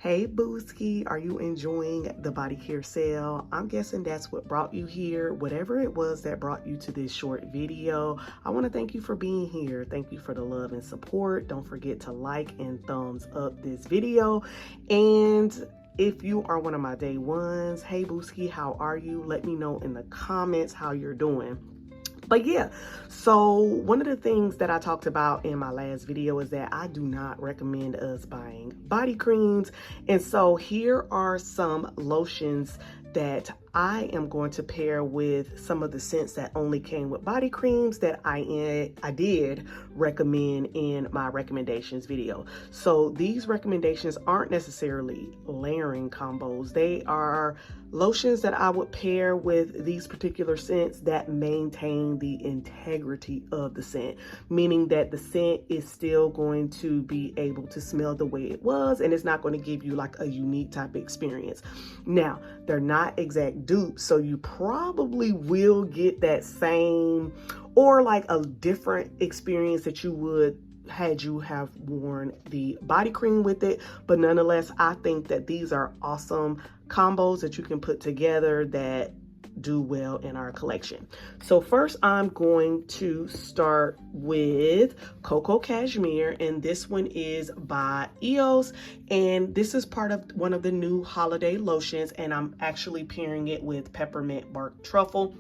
Hey Booski, are you enjoying the body care sale? I'm guessing that's what brought you here. Whatever it was that brought you to this short video, I want to thank you for being here. Thank you for the love and support. Don't forget to like and thumbs up this video. And if you are one of my day ones, hey Booski, how are you? Let me know in the comments how you're doing. But yeah, so one of the things that I talked about in my last video is that I do not recommend us buying body creams. And so here are some lotions that I am going to pair with some of the scents that only came with body creams that I did recommend in my recommendations video. So these recommendations aren't necessarily layering combos. They are lotions that I would pair with these particular scents that maintain the integrity of the scent, meaning that the scent is still going to be able to smell the way it was, and it's not going to give you like a unique type of experience. Now, they're not exact dupes, so you probably will get that same or like a different experience that you would had you have worn the body cream with it. But nonetheless, I think that these are awesome combos that you can put together that do well in our collection. So first I'm going to start with Cocoa Cashmere, and this one is by EOS, and this is part of one of the new holiday lotions, and I'm actually pairing it with Peppermint Bark Truffle.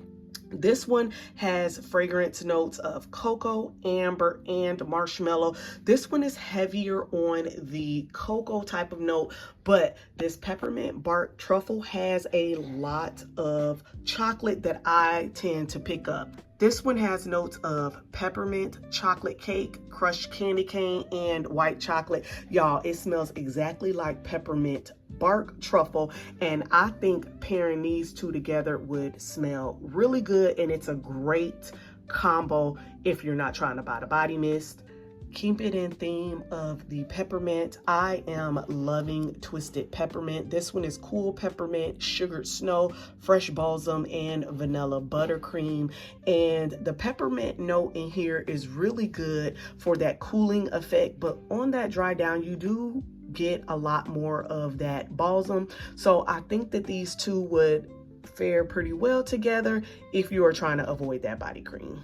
This one has fragrance notes of cocoa, amber, and marshmallow. This one is heavier on the cocoa type of note, but this Peppermint Bark Truffle has a lot of chocolate that I tend to pick up. This one has notes of peppermint, chocolate cake, crushed candy cane, and white chocolate. Y'all, it smells exactly like Peppermint Bark Truffle, and I think pairing these two together would smell really good, and it's a great combo if you're not trying to buy the body mist. Keep it in theme of the peppermint. I am loving Twisted Peppermint. This one is cool peppermint, sugared snow, fresh balsam, and vanilla buttercream. And the peppermint note in here is really good for that cooling effect, but on that dry down, you do get a lot more of that balsam. So I think that these two would fare pretty well together if you are trying to avoid that body cream.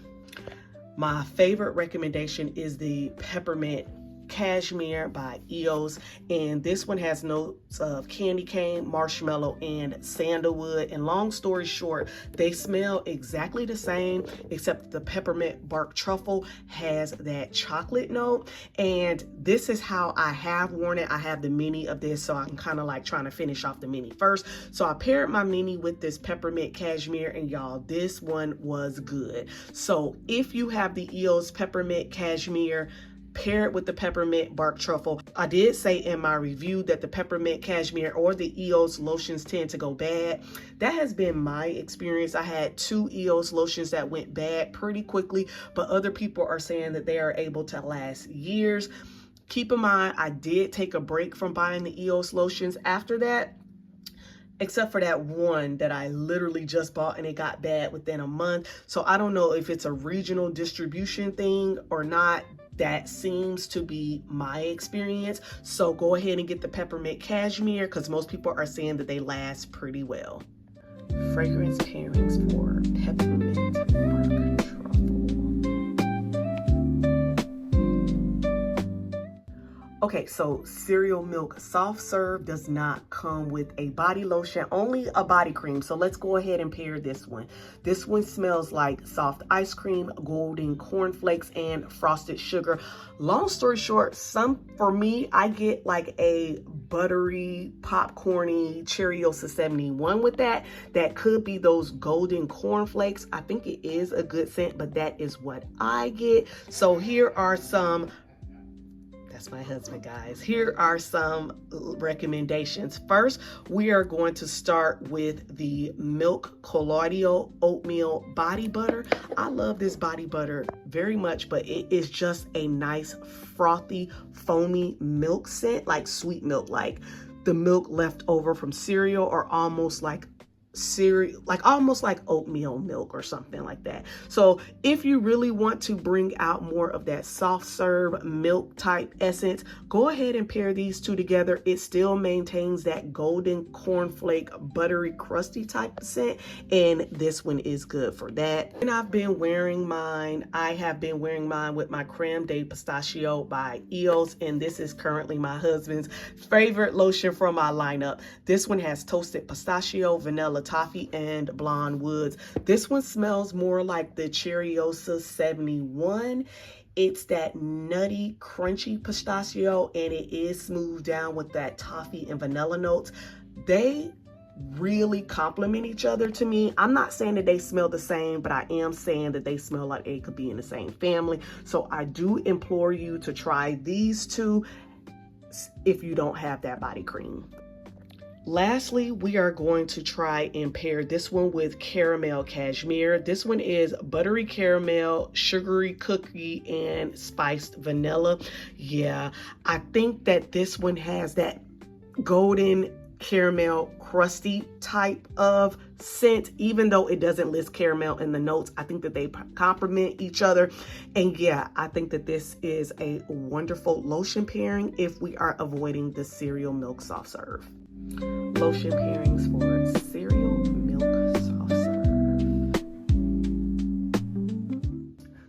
My favorite recommendation is the Peppermint Cashmere by EOS, and this one has notes of candy cane, marshmallow, and sandalwood. And long story short, they smell exactly the same, except the Peppermint Bark Truffle has that chocolate note. And this is how I have worn it. I have the mini of this, so I'm kind of like trying to finish off the mini first. So I paired my mini with this Peppermint Cashmere, and y'all, this one was good. So if you have the EOS Peppermint Cashmere, pair it with the Peppermint Bark Truffle. I did say in my review that the Peppermint Cashmere or the EOS lotions tend to go bad. That has been my experience. I had 2 EOS lotions that went bad pretty quickly, but other people are saying that they are able to last years. Keep in mind, I did take a break from buying the EOS lotions after that, except for that one that I literally just bought and it got bad within a month. So I don't know if it's a regional distribution thing or not. That seems to be my experience. So go ahead and get the Peppermint Cashmere because most people are saying that they last pretty well. Fragrance pairings for Peppermint Bark Truffle. Okay, so cereal milk soft serve does not come with a body lotion, only a body cream. So let's go ahead and pair this one. This one smells like soft ice cream, golden cornflakes, and frosted sugar. Long story short, for me, I get like a buttery, popcorny Cheeriosa 71 with that. That could be those golden cornflakes. I think it is a good scent, but that is what I get. So here are some. That's my husband, guys. Here are some recommendations. First, we are going to start with the Milk Collodial Oatmeal Body Butter. I love this body butter very much, but it is just a nice, frothy, foamy milk scent, like sweet milk, like the milk left over from cereal, or almost like cereal, like almost like oatmeal milk or something like that. So if you really want to bring out more of that soft serve milk type essence, go ahead and pair these two together. It still maintains that golden cornflake buttery crusty type scent, and this one is good for that. And I've been wearing mine. I have been wearing mine with my Creme de Pistachio by EOS, and this is currently my husband's favorite lotion from my lineup. This one has toasted pistachio, vanilla toffee, and blonde woods. This one smells more like the Cherryosa 71. It's that nutty, crunchy pistachio, and it is smoothed down with that toffee and vanilla notes. They really complement each other to me. I'm not saying that they smell the same, but I am saying that they smell like they could be in the same family. So I do implore you to try these two if you don't have that body cream. Lastly, we are going to try and pair this one with caramel cashmere. This one is buttery caramel, sugary cookie, and spiced vanilla. Yeah, I think that this one has that golden caramel crusty type of scent, even though it doesn't list caramel in the notes. I think that they complement each other. And yeah, I think that this is a wonderful lotion pairing if we are avoiding the cereal milk soft serve. Lotion pairings for cereal milk soft serve.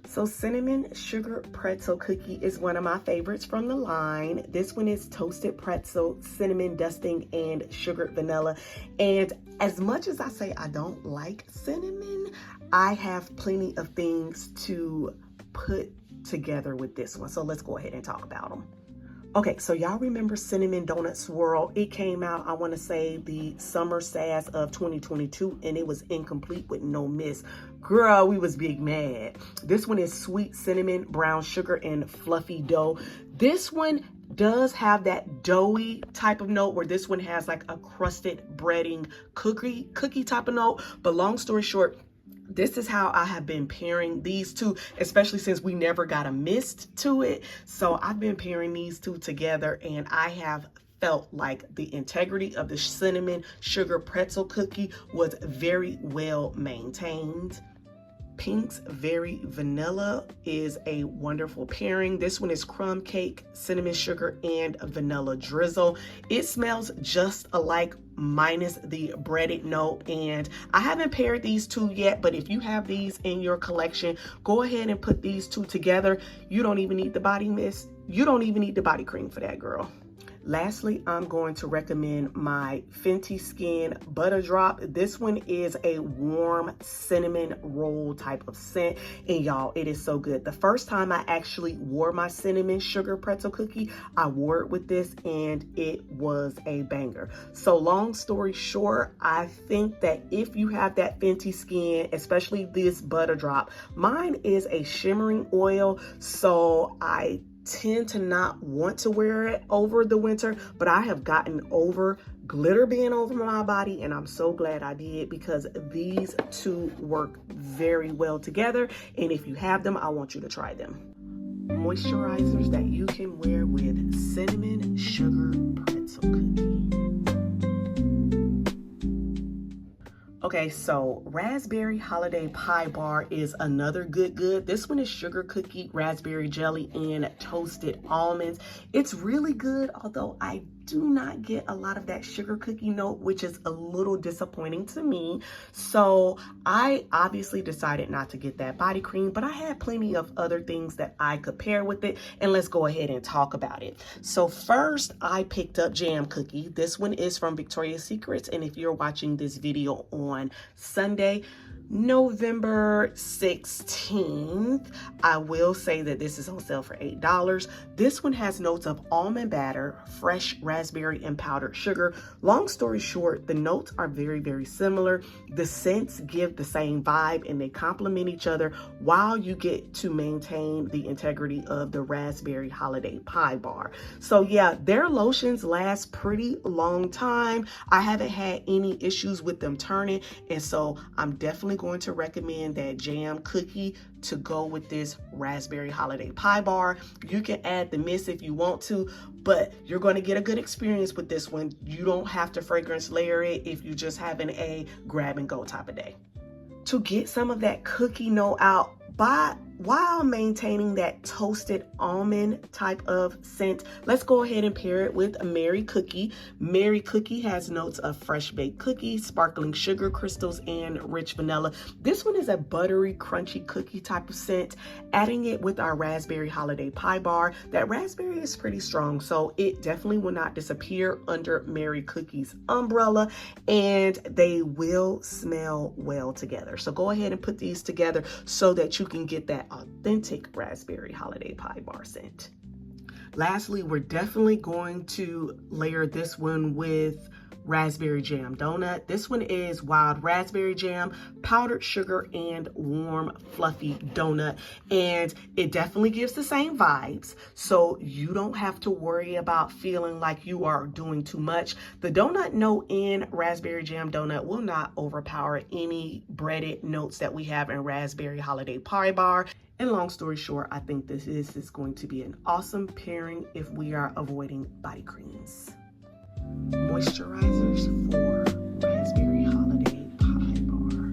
So cinnamon sugar pretzel cookie is one of my favorites from the line. This one is toasted pretzel, cinnamon dusting, and sugared vanilla. And as much as I say I don't like cinnamon, I have plenty of things to put together with this one. So let's go ahead and talk about them. Okay, so y'all remember Cinnamon Donut Swirl? It came out, I want to say, the summer SAS of 2022, and it was incomplete with no mist. Girl, we was big mad. This one is sweet cinnamon, brown sugar, and fluffy dough. This one does have that doughy type of note, where this one has like a crusted breading cookie type of note. But long story short, this is how I have been pairing these two, especially since we never got a mist to it. So I've been pairing these two together, and I have felt like the integrity of the cinnamon sugar pretzel cookie was very well maintained. Pink's Very Vanilla is a wonderful pairing. This one is crumb cake, cinnamon sugar, and vanilla drizzle. It smells just alike minus the breaded note, and I haven't paired these two yet, but if you have these in your collection, go ahead and put these two together. You don't even need the body mist. You don't even need the body cream for that, girl. Lastly, I'm going to recommend my Fenty Skin Butter Drop. This one is a warm cinnamon roll type of scent, and y'all, it is so good. The first time I actually wore my cinnamon sugar pretzel cookie, I wore it with this, and it was a banger. So long story short, I think that if you have that Fenty Skin, especially this Butter Drop, mine is a shimmering oil, so I tend to not want to wear it over the winter, but I have gotten over glitter being over my body, and I'm so glad I did, because these two work very well together. And if you have them, I want you to try them. Moisturizers that you can wear with cinnamon sugar pretzel cookie. Okay, so Raspberry Holiday Pie Bar is another good. This one is sugar cookie, raspberry jelly, and toasted almonds. It's really good, although I do not get a lot of that sugar cookie note, which is a little disappointing to me. So I obviously decided not to get that body cream, but I had plenty of other things that I could pair with it, and let's go ahead and talk about it. So first, I picked up Jam Cookie. This one is from Victoria's Secrets, and if you're watching this video on Sunday, November 16th, I will say that this is on sale for $8. This one has notes of almond batter, fresh raspberry, and powdered sugar. Long story short, the notes are very similar. The scents give the same vibe, and they complement each other while you get to maintain the integrity of the Raspberry Holiday Pie Bar. So yeah, their lotions last pretty long time. I haven't had any issues with them turning, and so I'm definitely going to recommend that jam cookie to go with this raspberry holiday pie bar. You can add the mist if you want to, but you're going to get a good experience with this one. You don't have to fragrance layer it if you're just having a grab and go type of day. To get some of that cookie note out while maintaining that toasted almond type of scent, let's go ahead and pair it with a Merry Cookie. Merry Cookie has notes of fresh baked cookies, sparkling sugar crystals, and rich vanilla. This one is a buttery, crunchy cookie type of scent. Adding it with our raspberry holiday pie bar, that raspberry is pretty strong, so it definitely will not disappear under Merry Cookie's umbrella, and they will smell well together. So go ahead and put these together so that you can get that authentic raspberry holiday pie bar scent. Lastly, we're definitely going to layer this one with raspberry jam donut. This one is wild raspberry jam, powdered sugar, and warm fluffy donut, and it definitely gives the same vibes, so you don't have to worry about feeling like you are doing too much. The donut note in raspberry jam donut will not overpower any breaded notes that we have in raspberry holiday pie bar. And long story short, I think this is going to be an awesome pairing if we are avoiding body creams. Moisturizers for raspberry holiday pie bar.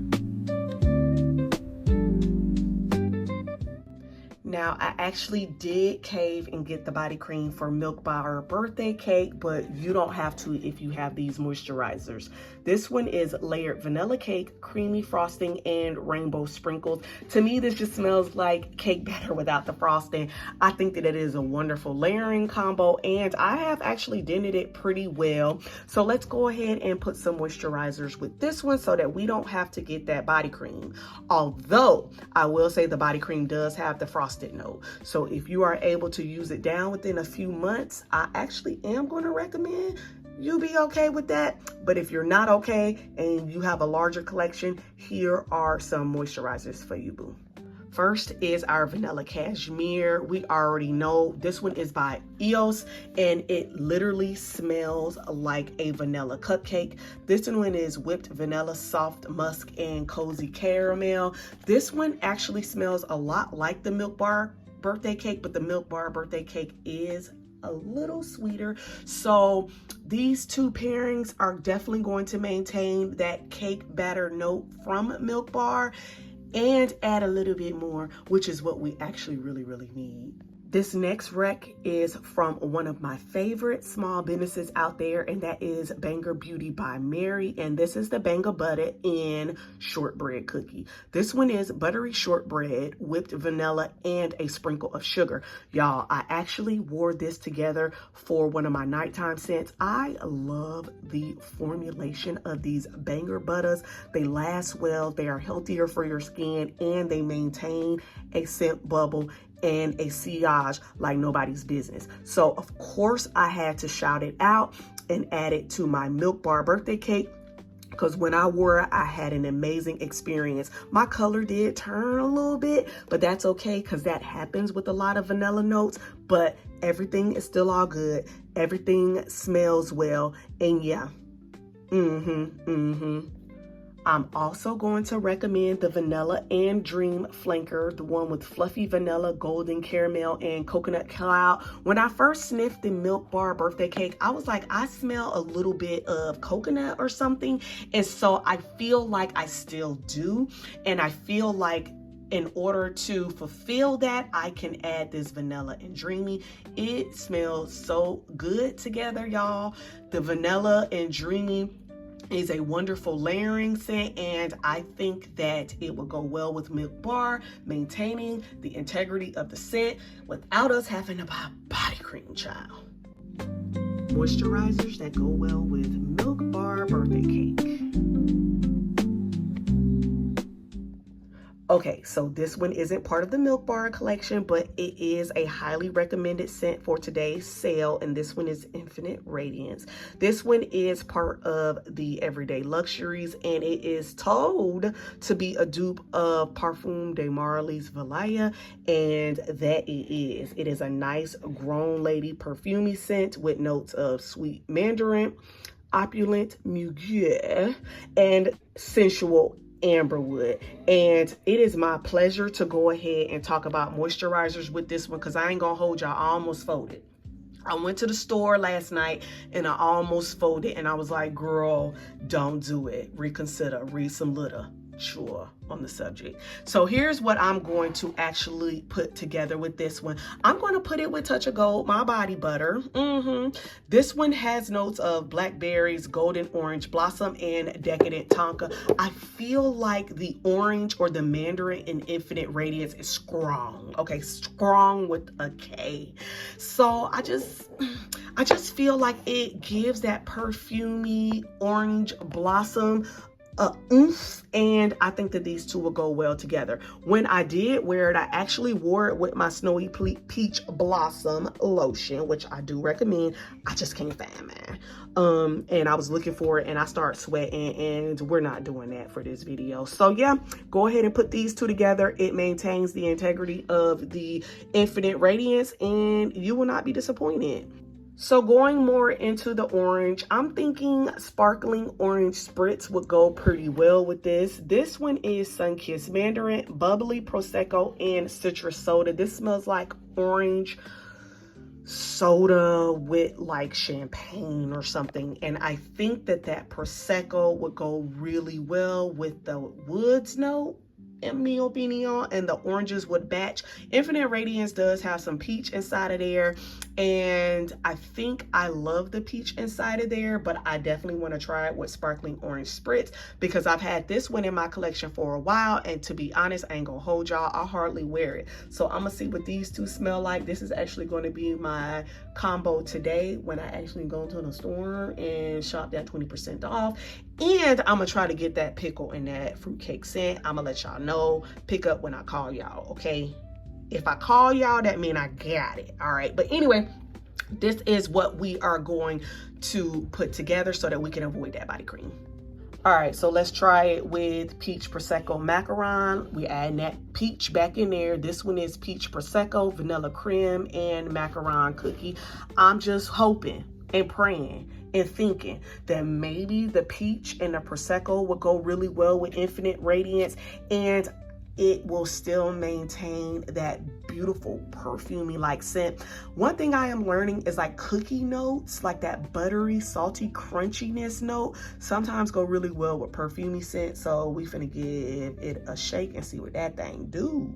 Now, I actually did cave and get the body cream for Milk Bar birthday cake, but you don't have to if you have these moisturizers. This one is layered vanilla cake, creamy frosting, and rainbow sprinkles. To me, this just smells like cake batter without the frosting. I think that it is a wonderful layering combo, and I have actually dented it pretty well. So let's go ahead and put some moisturizers with this one so that we don't have to get that body cream. Although, I will say the body cream does have the frosted note. So if you are able to use it down within a few months, I actually am going to recommend you be okay with that. But if you're not okay and you have a larger collection, here are some moisturizers for you, boo. First is our vanilla cashmere. We already know this one is by EOS, and it literally smells like a vanilla cupcake. This one is whipped vanilla, soft musk, and cozy caramel. This one actually smells a lot like the Milk Bar birthday cake, but the Milk Bar birthday cake is a little sweeter. So these two pairings are definitely going to maintain that cake batter note from Milk Bar and add a little bit more, which is what we actually really need. This next rec is from one of my favorite small businesses out there, and that is Banger Beauty by Mary, and this is the Banger Butter in Shortbread Cookie. This one is buttery shortbread, whipped vanilla, and a sprinkle of sugar. Y'all, I actually wore this together for one of my nighttime scents. I love the formulation of these Banger Butters. They last well, they are healthier for your skin, and they maintain a scent bubble and a sillage like nobody's business. So of course I had to shout it out and add it to my Milk Bar birthday cake, because when I wore it, I had an amazing experience. My color did turn a little bit, but that's okay, because that happens with a lot of vanilla notes, but everything is still all good. Everything smells well, and yeah, I'm also going to recommend the Vanilla and Dream Flanker, the one with fluffy vanilla, golden caramel, and coconut cloud. When I first sniffed the Milk Bar birthday cake, I was like, I smell a little bit of coconut or something. And so I feel like I still do. And I feel like in order to fulfill that, I can add this Vanilla and Dreamy. It smells so good together, y'all. The Vanilla and Dreamy is a wonderful layering scent, and I think that it will go well with Milk Bar, maintaining the integrity of the scent without us having to buy body cream, child. Moisturizers that go well with Milk Bar birthday cake. Okay, so this one isn't part of the Milk Bar collection, but it is a highly recommended scent for today's sale, and this one is Infinite Radiance. This one is part of the Everyday Luxuries, and it is told to be a dupe of Parfum de Marly's Valaya, and that it is. It is a nice grown lady perfumey scent with notes of sweet mandarin, opulent muguet, and sensual Amberwood. And it is my pleasure to go ahead and talk about moisturizers with this one, because I ain't gonna hold y'all. I almost folded. I went to the store last night and I almost folded, and I was like, girl, don't do it. Reconsider, read some literature on the subject. So here's what I'm going to actually put together with this one. I'm going to put it with Touch of Gold, my body butter. This one has notes of blackberries, golden orange blossom, and decadent tonka. I feel like the orange or the mandarin in Infinite Radiance is strong. Okay, strong with a K. So I just feel like it gives that perfumey orange blossom oomph, and I think that these two will go well together. When I did wear it, I actually wore it with my Snowy Peach Blossom lotion, which I do recommend. I just can't find mine. And I was looking for it and I started sweating, and we're not doing that for this video. So yeah, go ahead and put these two together. It maintains the integrity of the Infinite Radiance and you will not be disappointed. So going more into the orange, I'm thinking sparkling orange spritz would go pretty well with this. This one is Sunkissed Mandarin, bubbly Prosecco, and citrus soda. This smells like orange soda with like champagne or something. And I think that that Prosecco would go really well with the woods note, in my opinion, and the oranges would match. Infinite Radiance does have some peach inside of there, and I think I love the peach inside of there, but I definitely want to try it with sparkling orange spritz because I've had this one in my collection for a while, and to be honest, I ain't gonna hold y'all, I hardly wear it. So I'm gonna see what these two smell like. This is actually going to be my combo today when I actually go to the store and shop that 20% off. And I'm gonna try to get that pickle and that fruitcake scent. I'm gonna let y'all know, pick up when I call y'all, okay? If I call y'all, that means I got it, all right? But anyway, this is what we are going to put together so that we can avoid that body cream. All right, so let's try it with Peach Prosecco Macaron. We add that peach back in there. This one is Peach Prosecco, Vanilla Creme, and Macaron Cookie. I'm just hoping and praying and thinking that maybe the peach and the Prosecco will go really well with Infinite Radiance, and it will still maintain that beautiful perfumey like scent. One thing I am learning is like cookie notes, like that buttery, salty crunchiness note, sometimes go really well with perfumey scent. So we finna give it a shake and see what that thing do.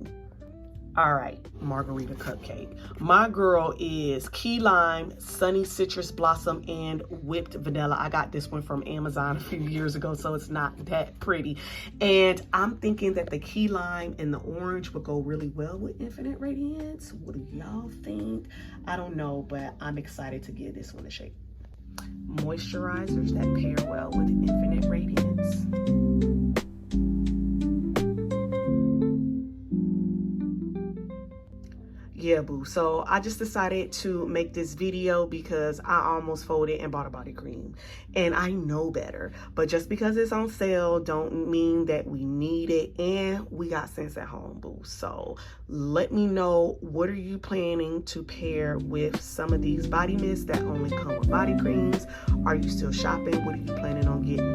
All right, margarita cupcake. My girl is key lime, sunny citrus blossom, and whipped vanilla. I got this one from Amazon a few years ago, so it's not that pretty. And I'm thinking that the key lime and the orange would go really well with Infinite Radiance. What do y'all think? I don't know, but I'm excited to give this one a shake. Moisturizers that pair well with Infinite Radiance. Yeah, boo. So I just decided to make this video because I almost folded and bought a body cream, and I know better. But just because it's on sale don't mean that we need it, and we got sense at home, boo. So let me know, what are you planning to pair with some of these body mists that only come with body creams? Are you still shopping? What are you planning on getting